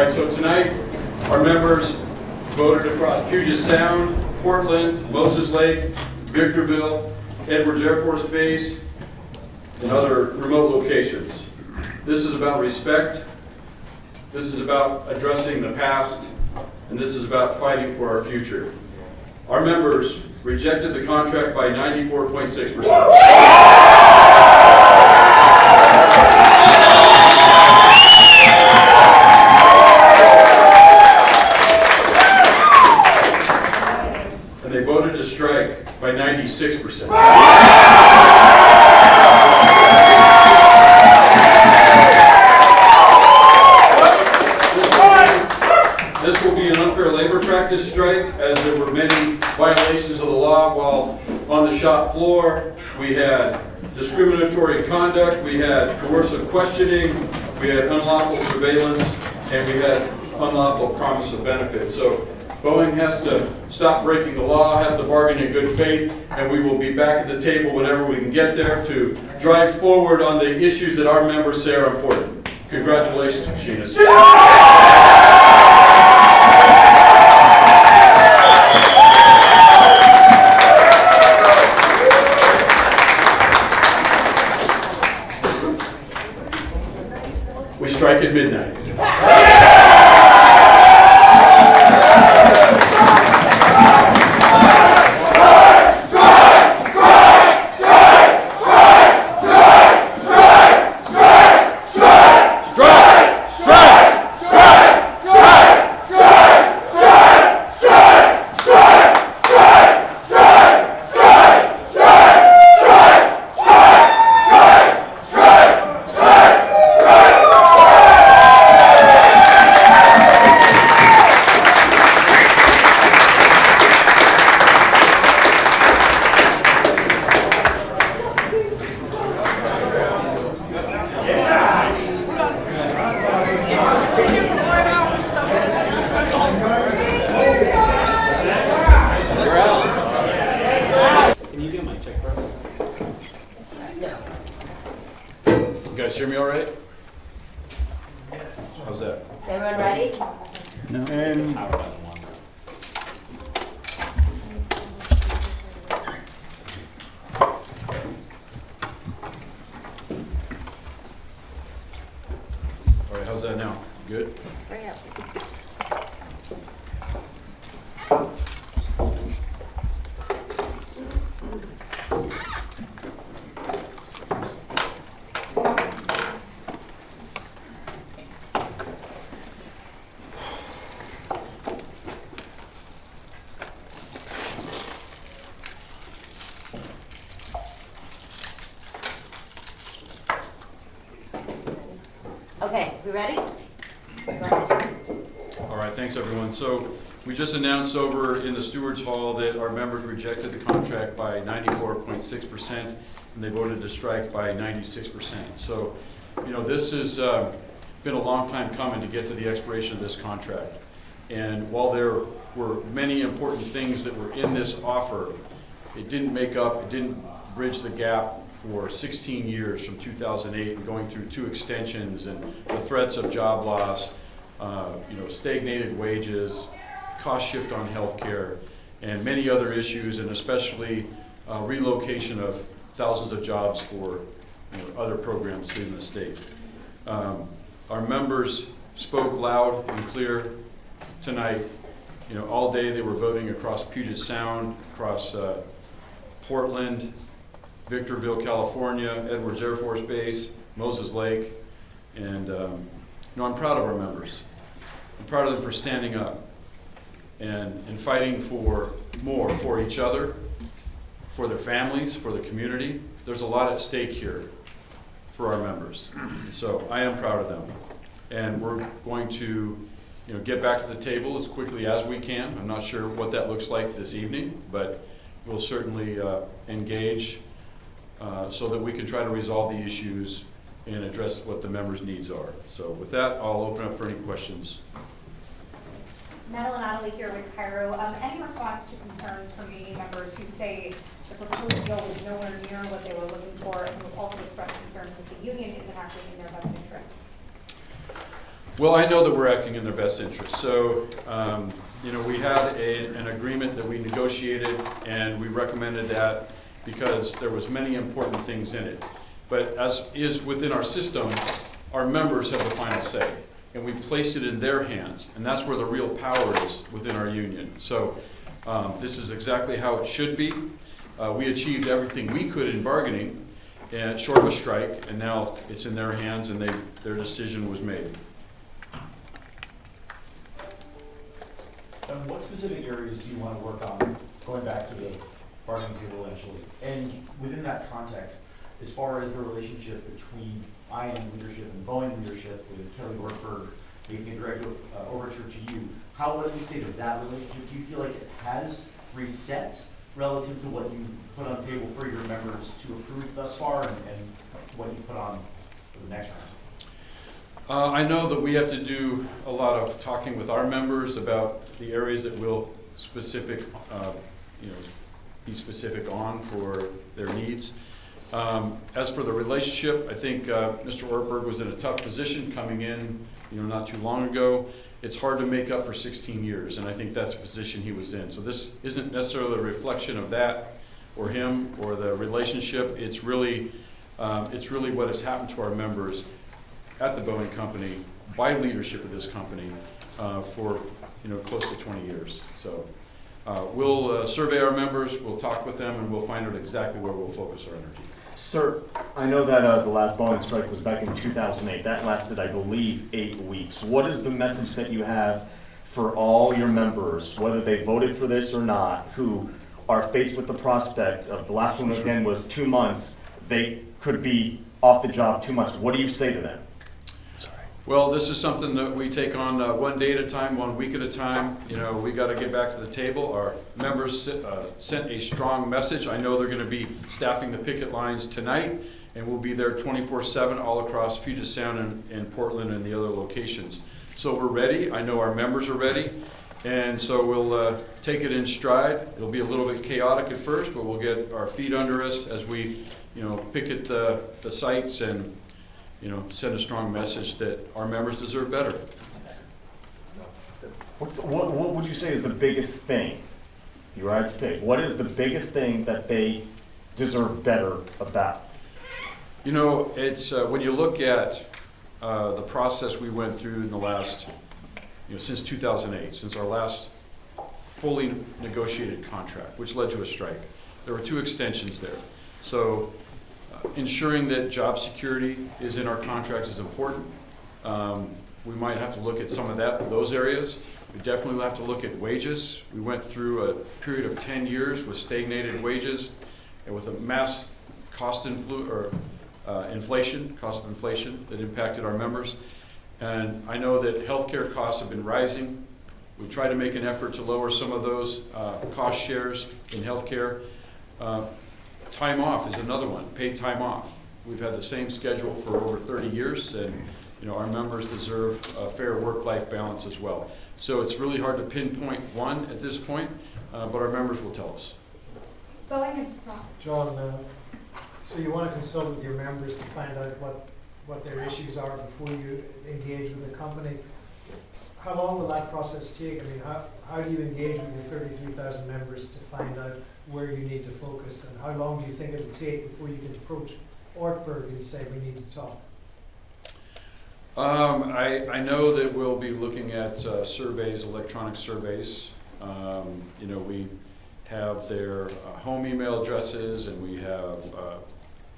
right, so tonight our members voted across Puget Sound, Portland, Moses Lake, Victorville, Edwards Air Force Base, and other remote locations. This is about respect, this is about addressing the past, and this is about fighting for our future. Our members rejected the contract by 94.6%. They voted to strike by 96%. This will be an unfair labor practice strike, as there were many violations of the law while on the shop floor. We had discriminatory conduct, we had coercive questioning, we had unlawful surveillance, and we had unlawful promise of benefits. So Boeing has to stop breaking the law, has to bargain in good faith, and we will be back at the table whenever we can get there to drive forward on the issues that our members say are important. Congratulations, Machinists. We strike at midnight. You guys hear me all right? Yes. How's that? Everyone ready? No. And all right, how's that now? Good? Hurry up. Okay, we ready? Go ahead. All right, thanks everyone. So we just announced over in the Stewards Hall that our members rejected the contract by 94.6%, and they voted to strike by 96%. So, you know, this has been a long time coming to get to the expiration of this contract. And while there were many important things that were in this offer, it didn't bridge the gap for 16 years from 2008 and going through 2 extensions and the threats of job loss, stagnated wages, cost shift on health care, and many other issues, and especially relocation of thousands of jobs for other programs in the state. Our members spoke loud and clear tonight. All day they were voting across Puget Sound, across Portland, Victorville, California, Edwards Air Force Base, Moses Lake, and I'm proud of our members. I'm proud of them for standing up and fighting for more for each other, for their families, for the community. There's a lot at stake here for our members. So I am proud of them. And we're going to get back to the table as quickly as we can. I'm not sure what that looks like this evening, but we'll certainly engage so that we can try to resolve the issues and address what the members' needs are. So with that, I'll open up for any questions. Madeline Ottley here with Cairo. Any response to concerns from union members who say the proposed deal was nowhere near what they were looking for, and who also expressed concerns that the union isn't acting in their best interest? Well, I know that we're acting in their best interest. So, we had an agreement that we negotiated, and we recommended that because there was many important things in it. But as is within our system, our members have the final say, and we place it in their hands, and that's where the real power is within our union. So, this is exactly how it should be. We achieved everything we could in bargaining, and short of a strike, and now it's in their hands, and their decision was made. What specific areas do you want to work on, going back to the bargaining table eventually? And within that context, as far as the relationship between IM leadership and Boeing leadership, with Kelly Ortberg making a direct overture to you, how would you say that relationship, do you feel like it has reset relative to what you put on the table for your members to approve thus far, and what you put on for the next round? I know that we have to do a lot of talking with our members about the areas that we'll be specific on for their needs. As for the relationship, I think Mr. Ortberg was in a tough position coming in, not too long ago. It's hard to make up for 16 years, and I think that's the position he was in. So this isn't necessarily a reflection of that or him or the relationship. It's really what has happened to our members at the Boeing company by leadership of this company for close to 20 years. So we'll survey our members, we'll talk with them, and we'll find out exactly where we'll focus our energy. Sir, I know that the last Boeing strike was back in 2008. That lasted, I believe, 8 weeks. What is the message that you have for all your members, whether they voted for this or not, who are faced with the prospect of, the last one again was 2 months, they could be off the job 2 months? What do you say to them? Well, this is something that we take on one day at a time, 1 week at a time. We got to get back to the table. Our members sent a strong message. I know they're going to be staffing the picket lines tonight, and we'll be there 24/7 all across Puget Sound and Portland and the other locations. So we're ready. I know our members are ready, and so we'll take it in stride. It'll be a little bit chaotic at first, but we'll get our feet under us as we, picket the sites and send a strong message that our members deserve better. What would you say is the biggest thing? You were to pick. What is the biggest thing that they deserve better about? It's when you look at the process we went through in the last, since 2008, since our last fully negotiated contract, which led to a strike. There were 2 extensions there. So ensuring that job security is in our contracts is important. We might have to look at some of those areas. We definitely have to look at wages. We went through a period of 10 years with stagnated wages and with a mass cost of inflation that impacted our members. And I know that healthcare costs have been rising. We try to make an effort to lower some of those cost shares in healthcare. Time off is another one, paid time off. We've had the same schedule for over 30 years, and our members deserve a fair work-life balance as well. So it's really hard to pinpoint one at this point, but our members will tell us. Boeing and John, so you want to consult with your members to find out what their issues are before you engage with the company. How long will that process take? I mean, how do you engage with your 33,000 members to find out where you need to focus, and how long do you think it'll take before you can approach Ortberg and say we need to talk? I know that we'll be looking at surveys, electronic surveys. We have their home email addresses, and we have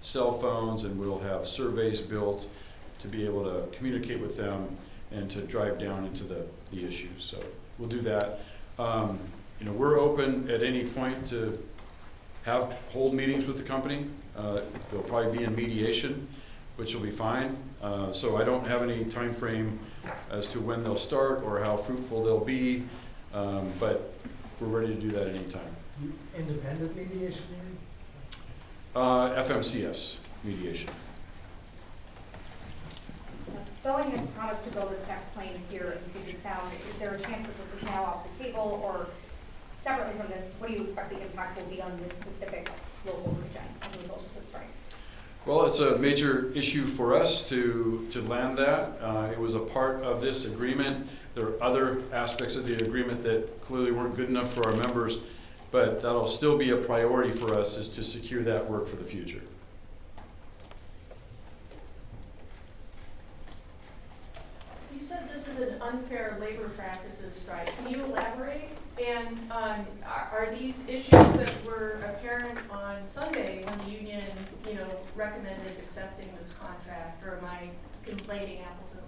cell phones, and we'll have surveys built to be able to communicate with them and to drive down into the issues. So we'll do that. We're open at any point to hold meetings with the company. They'll probably be in mediation, which will be fine. So I don't have any time frame as to when they'll start or how fruitful they'll be, but we're ready to do that anytime. Independent mediation, maybe? FMCS mediation. Boeing had promised to build its next plane here in Puget Sound. Is there a chance that this is now off the table, or separately from this, what do you expect the impact will be on this specific local region as a result of this strike? Well, it's a major issue for us to land that. It was a part of this agreement. There are other aspects of the agreement that clearly weren't good enough for our members, but that'll still be a priority for us, is to secure that work for the future. You said this is an unfair labor practices strike. Can you elaborate? And are these issues that were apparent on Sunday when the union, recommended accepting this contract, or am I conflating apples and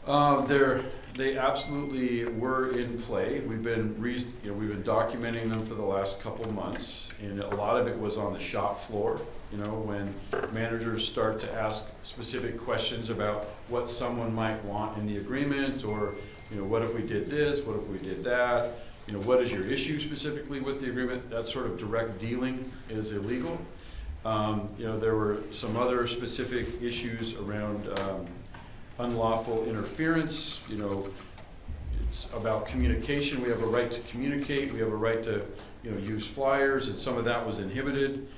oranges? They absolutely were in play. We've been documenting them for the last couple of months, and a lot of it was on the shop floor. When managers start to ask specific questions about what someone might want in the agreement, or what if we did this, what if we did that, what is your issue specifically with the agreement? That sort of direct dealing is illegal. There were some other specific issues around unlawful interference. It's about communication. We have a right to communicate. We have a right to use flyers, and some of that was inhibited.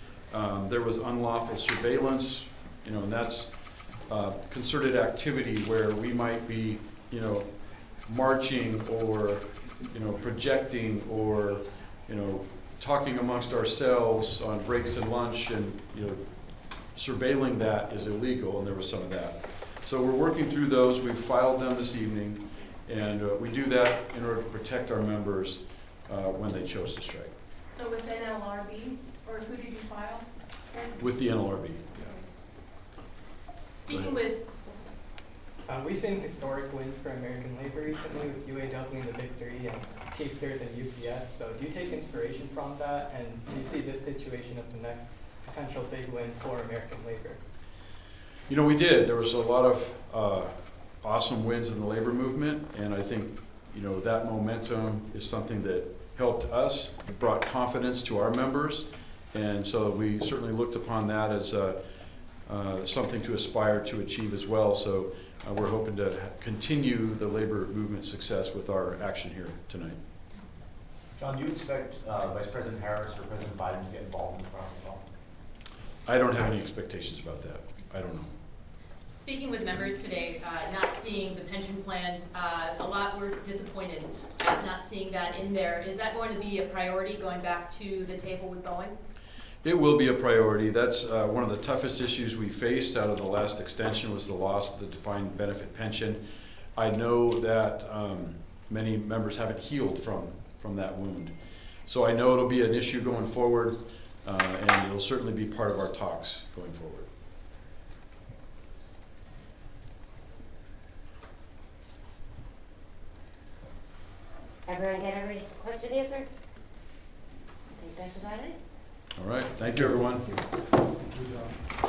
There was unlawful surveillance, and that's concerted activity where we might be marching or projecting or talking amongst ourselves on breaks and lunch, and surveilling that is illegal, and there was some of that. So we're working through those. We've filed them this evening, and we do that in order to protect our members when they chose to strike. So with NLRB, or who did you file? With the NLRB, yeah. Speaking with, We've seen historic wins for American labor recently with UAW and the Big Three and Teamsters and UPS. So do you take inspiration from that, and do you see this situation as the next potential big win for American labor? We did. There was a lot of awesome wins in the labor movement, and I think that momentum is something that helped us, brought confidence to our members, and so we certainly looked upon that as something to aspire to achieve as well. So we're hoping to continue the labor movement success with our action here tonight. John, do you expect Vice President Harris or President Biden to get involved in the process at all? I don't have any expectations about that. I don't know. Speaking with members today, not seeing the pension plan, a lot were disappointed at not seeing that in there. Is that going to be a priority going back to the table with Boeing? It will be a priority. That's one of the toughest issues we faced out of the last extension, was the loss of the defined benefit pension. I know that many members haven't healed from that wound. So I know it'll be an issue going forward, and it'll certainly be part of our talks going forward. Everyone get every question answered? I think that's about it. All right. Thank you, everyone. Good job.